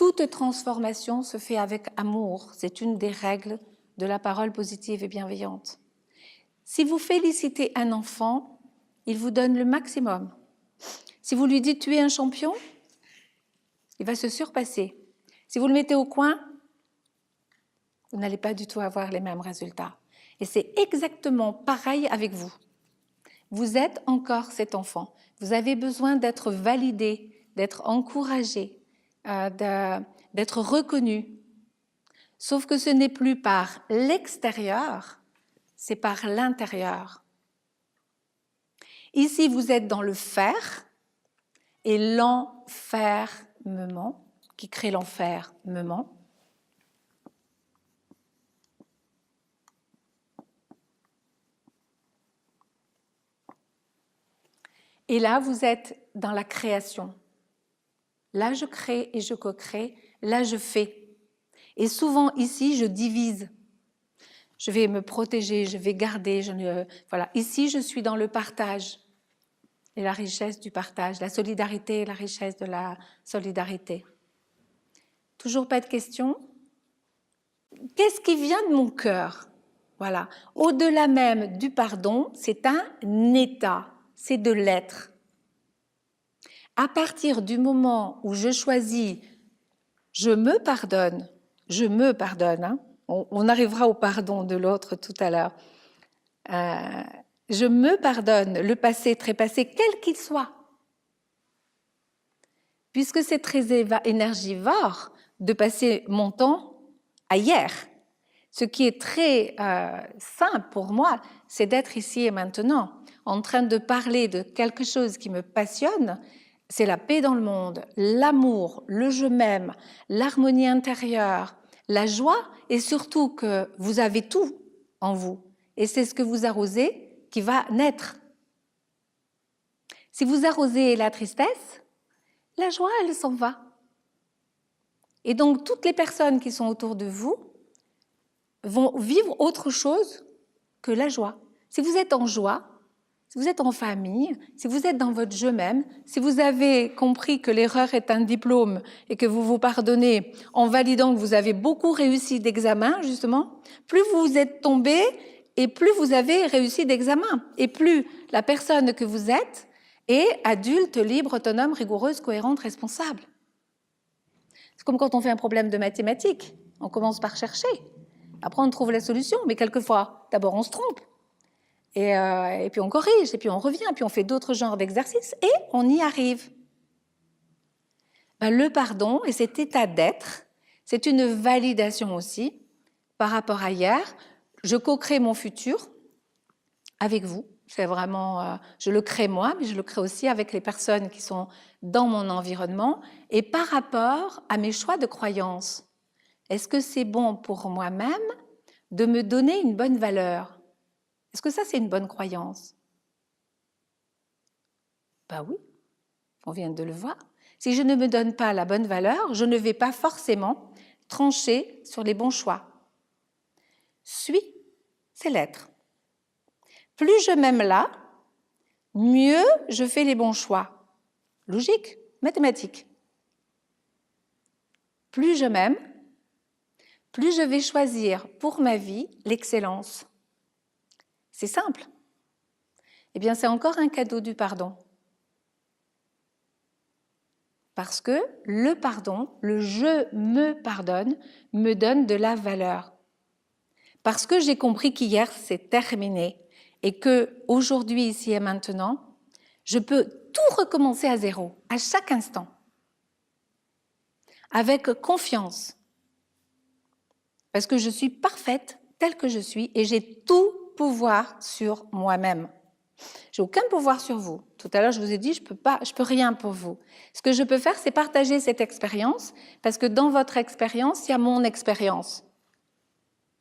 Toute transformation se fait avec amour. C'est une des règles de la parole positive et bienveillante. Si vous félicitez un enfant, il vous donne le maximum. Si vous lui dites « tu es un champion », il va se surpasser. Si vous le mettez au coin, vous n'allez pas du tout avoir les mêmes résultats. Et c'est exactement pareil avec vous. Vous êtes encore cet enfant. Vous avez besoin d'être validé, d'être encouragé, d'être reconnu. Sauf que ce n'est plus par l'extérieur, c'est par l'intérieur. Ici, vous êtes dans le faire et l'enfermement, qui crée l'enfermement. Et là, vous êtes dans la création. Là, je crée et je co-crée. Là, je fais. Et souvent, ici, je divise. Je vais me protéger, je vais garder. Voilà. Ici, je suis dans le partage et la richesse du partage, la solidarité et la richesse de la solidarité. Toujours pas de questions? Qu'est-ce qui vient de mon cœur? Voilà. Au-delà même du pardon, c'est un état, c'est de l'être. À partir du moment où je choisis, je me pardonne, hein, on arrivera au pardon de l'autre tout à l'heure, je me pardonne le passé, trépassé, quel qu'il soit. Puisque c'est très énergivore de passer mon temps à hier. Ce qui est très simple pour moi, c'est d'être ici et maintenant, en train de parler de quelque chose qui me passionne. C'est la paix dans le monde, l'amour, le je m'aime, l'harmonie intérieure, la joie et surtout que vous avez tout en vous. Et c'est ce que vous arrosez qui va naître. Si vous arrosez la tristesse, la joie, elle s'en va. Et donc, toutes les personnes qui sont autour de vous vont vivre autre chose que la joie. Si vous êtes en joie, si vous êtes en famille, si vous êtes dans votre je m'aime, si vous avez compris que l'erreur est un diplôme et que vous vous pardonnez en validant que vous avez beaucoup réussi d'examen, justement, plus vous êtes tombé et plus vous avez réussi d'examen. Et plus la personne que vous êtes est adulte, libre, autonome, rigoureuse, cohérente, responsable. C'est comme quand on fait un problème de mathématiques. On commence par chercher. Après, on trouve la solution. Mais quelquefois, d'abord, on se trompe. Et puis on corrige, et puis on revient, et puis on fait d'autres genres d'exercices, et on y arrive. Le pardon et cet état d'être, c'est une validation aussi par rapport à hier. Je co-crée mon futur avec vous. C'est vraiment, je le crée moi, mais je le crée aussi avec les personnes qui sont dans mon environnement, et par rapport à mes choix de croyances. Est-ce que c'est bon pour moi-même de me donner une bonne valeur? Est-ce que ça, c'est une bonne croyance? Ben oui, on vient de le voir. Si je ne me donne pas la bonne valeur, je ne vais pas forcément trancher sur les bons choix. Suis, c'est l'être. Plus je m'aime là, mieux je fais les bons choix. Logique, mathématique. Plus je m'aime, plus je vais choisir pour ma vie l'excellence. C'est simple. Eh bien, c'est encore un cadeau du pardon. Parce que le pardon, le je me pardonne, me donne de la valeur. Parce que j'ai compris qu'hier, c'est terminé et qu'aujourd'hui, ici et maintenant, je peux tout recommencer à zéro, à chaque instant, avec confiance. Parce que je suis parfaite telle que je suis et j'ai tout pouvoir sur moi-même. J'ai aucun pouvoir sur vous. Tout à l'heure, je vous ai dit, je peux rien pour vous. Ce que je peux faire, c'est partager cette expérience, parce que dans votre expérience, il y a mon expérience.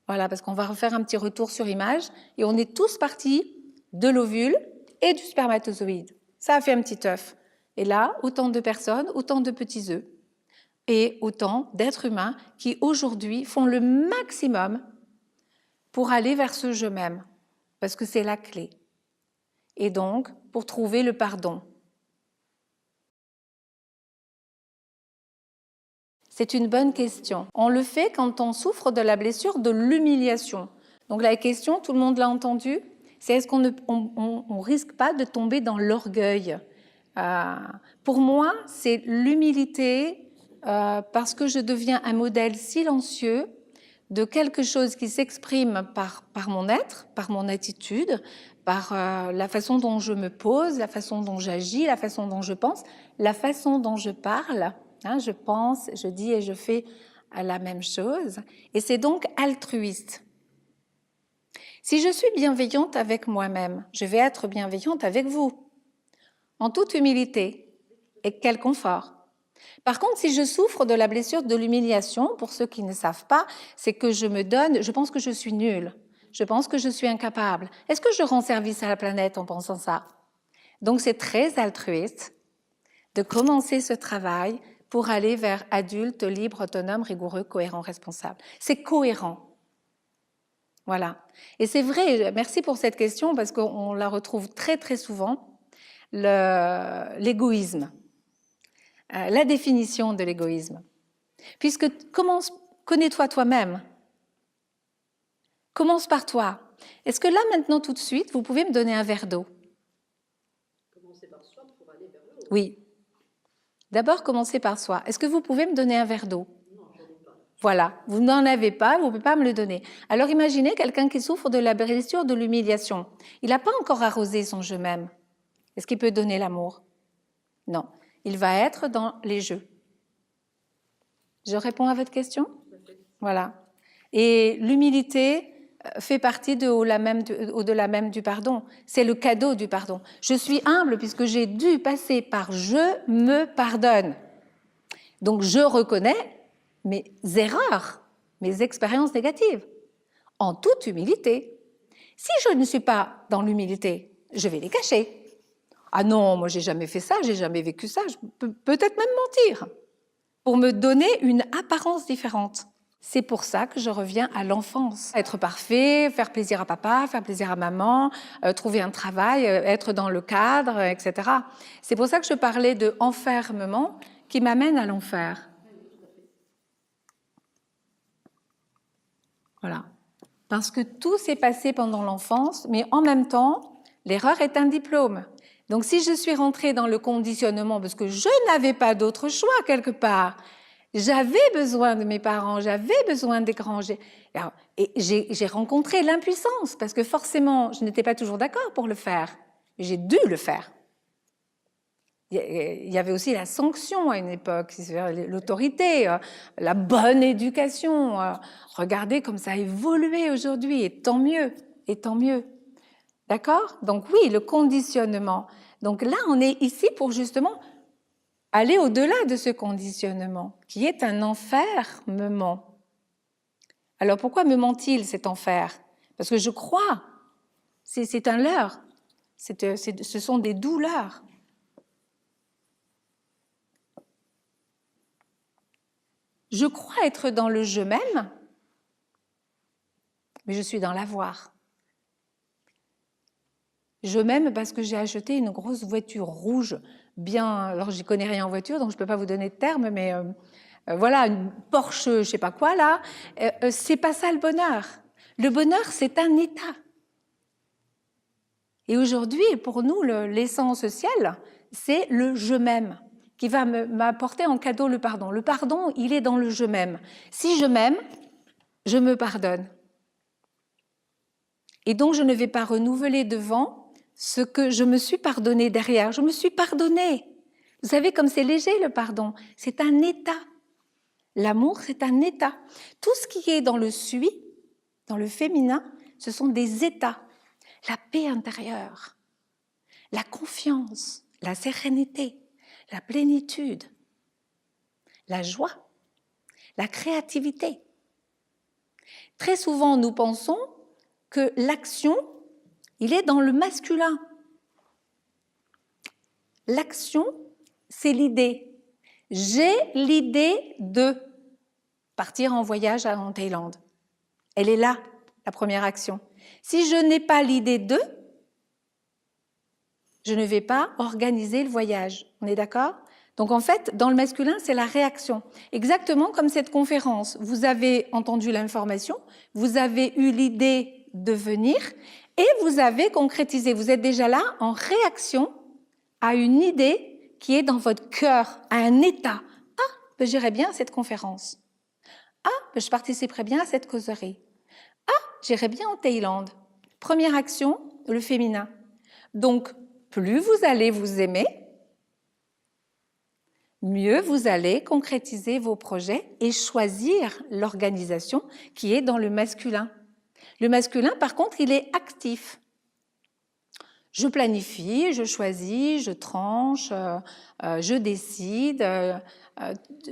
Voilà, parce qu'on va refaire un petit retour sur image, et on est tous partis de l'ovule et du spermatozoïde. Ça a fait un petit œuf. Et là, autant de personnes, autant de petits œufs, et autant d'êtres humains qui, aujourd'hui, font le maximum pour aller vers ce « je m'aime », parce que c'est la clé. Et donc, pour trouver le pardon. C'est une bonne question. On le fait quand on souffre de la blessure de l'humiliation. Donc la question, tout le monde l'a entendu, c'est est-ce qu'on ne risque pas de tomber dans l'orgueil? Pour moi, c'est l'humilité parce que je deviens un modèle silencieux de quelque chose qui s'exprime par mon être, par mon attitude, par la façon dont je me pose, la façon dont j'agis, la façon dont je pense, la façon dont je parle. Je pense, je dis et je fais la même chose. Et c'est donc altruiste. Si je suis bienveillante avec moi-même, je vais être bienveillante avec vous, en toute humilité et quel confort. Par contre, si je souffre de la blessure de l'humiliation, pour ceux qui ne savent pas, c'est que je pense que je suis nulle, je pense que je suis incapable. Est-ce que je rends service à la planète en pensant ça? Donc c'est très altruiste de commencer ce travail pour aller vers adulte, libre, autonome, rigoureux, cohérent, responsable. C'est cohérent. Voilà. Et c'est vrai, merci pour cette question parce qu'on la retrouve très très souvent, l'égoïsme, la définition de l'égoïsme. Puisque connais-toi toi-même. Commence par toi. Est-ce que là, maintenant, tout de suite, vous pouvez me donner un verre d'eau? Commencer par soi pour aller vers l'autre. Oui. D'abord, commencez par soi. Est-ce que vous pouvez me donner un verre d'eau? Non, j'en ai pas. Voilà, vous n'en avez pas, vous ne pouvez pas me le donner. Alors imaginez quelqu'un qui souffre de la blessure de l'humiliation. Il n'a pas encore arrosé son je m'aime. Est-ce qu'il peut donner l'amour? Non. Il va être dans les jeux. Je réponds à votre question? Voilà. Et l'humilité fait partie de au-delà même du pardon. C'est le cadeau du pardon. Je suis humble puisque j'ai dû passer par « je me pardonne ». Donc je reconnais mes erreurs, mes expériences négatives, en toute humilité. Si je ne suis pas dans l'humilité, je vais les cacher. Ah non, moi j'ai jamais fait ça, j'ai jamais vécu ça, je peux peut-être même mentir pour me donner une apparence différente. C'est pour ça que je reviens à l'enfance. Être parfait, faire plaisir à papa, faire plaisir à maman, trouver un travail, être dans le cadre, etc. C'est pour ça que je parlais de enfermement qui m'amène à l'enfer. Voilà. Parce que tout s'est passé pendant l'enfance, mais en même temps, l'erreur est un diplôme. Donc si je suis rentrée dans le conditionnement, parce que je n'avais pas d'autre choix quelque part, j'avais besoin de mes parents, j'avais besoin des grands. Et j'ai rencontré l'impuissance, parce que forcément, je n'étais pas toujours d'accord pour le faire. J'ai dû le faire. Il y avait aussi la sanction à une époque, l'autorité, la bonne éducation. Regardez comme ça a évolué aujourd'hui, et tant mieux, et tant mieux. D'accord? Donc oui, le conditionnement. Donc là, on est ici pour justement aller au-delà de ce conditionnement, qui est un enfermement. Alors pourquoi me ment-il cet enfer? Parce que je crois, c'est un leurre, ce sont des douleurs. Je crois être dans le je m'aime, mais je suis dans l'avoir. Je m'aime parce que j'ai acheté une grosse voiture rouge, bien, alors j'y connais rien en voiture, donc je ne peux pas vous donner de terme, mais voilà, une Porsche, je ne sais pas quoi là, c'est pas ça le bonheur. Le bonheur, c'est un état. Et aujourd'hui, pour nous, l'essence ciel, c'est le je m'aime, qui va m'apporter en cadeau le pardon. Le pardon, il est dans le je m'aime. Si je m'aime, je me pardonne. Et donc, je ne vais pas renouveler devant ce que je me suis pardonné derrière. Je me suis pardonné. Vous savez, comme c'est léger le pardon, c'est un état. L'amour, c'est un état. Tout ce qui est dans le suis, dans le féminin, ce sont des états. La paix intérieure, la confiance, la sérénité, la plénitude, la joie, la créativité. Très souvent, nous pensons que l'action, il est dans le masculin. L'action, c'est l'idée. J'ai l'idée de partir en voyage en Thaïlande. Elle est là, la première action. Si je n'ai pas l'idée de, je ne vais pas organiser le voyage. On est d'accord? Donc en fait, dans le masculin, c'est la réaction. Exactement comme cette conférence. Vous avez entendu l'information, vous avez eu l'idée de venir et vous avez concrétisé. Vous êtes déjà là en réaction à une idée qui est dans votre cœur, à un état. Ah, ben, j'irais bien à cette conférence. Ah, ben, je participerais bien à cette causerie. Ah, j'irais bien en Thaïlande. Première action, le féminin. Donc, plus vous allez vous aimer, mieux vous allez concrétiser vos projets et choisir l'organisation qui est dans le masculin. Le masculin, par contre, il est actif. Je planifie, je choisis, je tranche, je décide,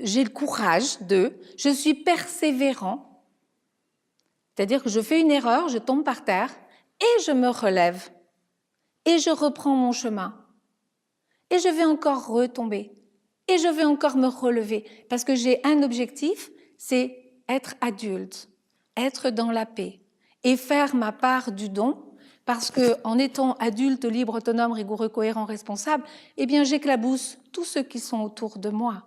j'ai le courage de, je suis persévérant. C'est-à-dire que je fais une erreur, je tombe par terre et je me relève et je reprends mon chemin. Et je vais encore retomber. Et je vais encore me relever parce que j'ai un objectif, c'est être adulte, être dans la paix et faire ma part du don parce qu'en étant adulte, libre, autonome, rigoureux, cohérent, responsable, eh bien j'éclabousse tous ceux qui sont autour de moi.